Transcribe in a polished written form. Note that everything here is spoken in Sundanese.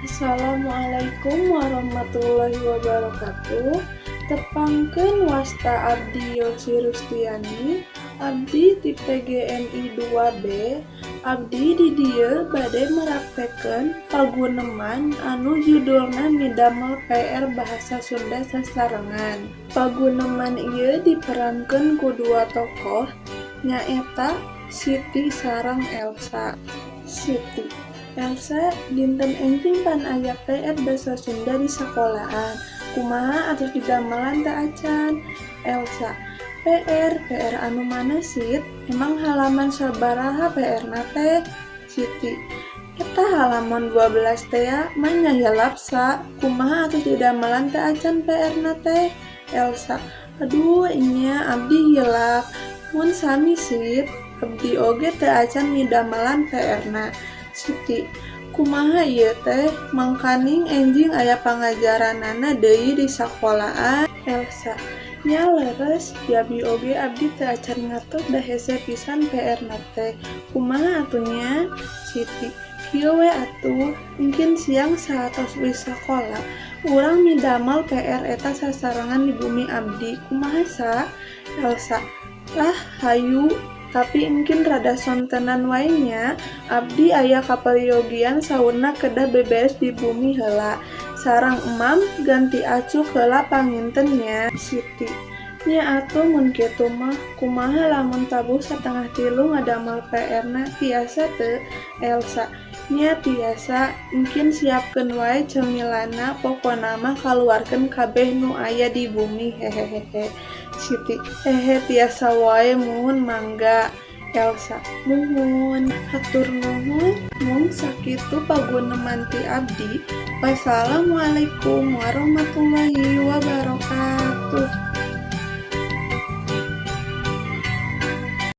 Assalamualaikum warahmatullahi wabarakatuh. Tepangkeun wasta abdi Yosi Rustiani, abdi ti PGMI 2B. Abdi di dieu bade meraktekeun paguneman anu judulna midamel PR Bahasa Sunda sasarengan. Paguneman ieu diperankeun ku dua tokoh nyaeta Siti sareng Elsa. Siti Elsa dinten enjing pan aya PR Basa Sunda di sekolahan. Kumaha atus didamelan teu acan? Elsa, PR anu mana Sit? Emang halaman sabaraha PR-na teh? Siti, eta halaman 12 teh ya, mah nya hilap sa. Kumaha atus didamelan teu acan PR-na teh? Elsa, aduh nya abdi hilap. Mun sami Sit, abdi oge teu acan midamelan PR-na. Siti, kumaha ieu teh? Mangkaning enjing aya pangajaranana deui di sakolahan. Elsa, nya leres, jabi oge abdi teu acan ngatur da hese pisan PR-na teh. Kumaha atunya? Siti, kieu we atuh, engkin siang saatos di sakola, urang midamel PR eta sasarengan di bumi abdi. Kumaha sa? Elsa, lah hayu, tapi engkin rada sontenan wae nya, abdi aya kaperyogian saurna kedah beberes di bumi heula. Sareng emam ganti acuk heula pangintennya. Siti, nya atuh mun kitu mah kumaha lamun tabuh 2:30 ngadamel PR-na tiasa teu? Elsa, nya tiasa, engkin siapkeun wae cemilana, pokona mah kaluarkeun kabeh nu aya di bumi hehehe. Siti, hehe tiasa wae mun mangga. Elsa, nuhun, hatur nuhun, mun sakitu paguneman ti abdi. Wassalamualaikum warahmatullahi wabarakatuh.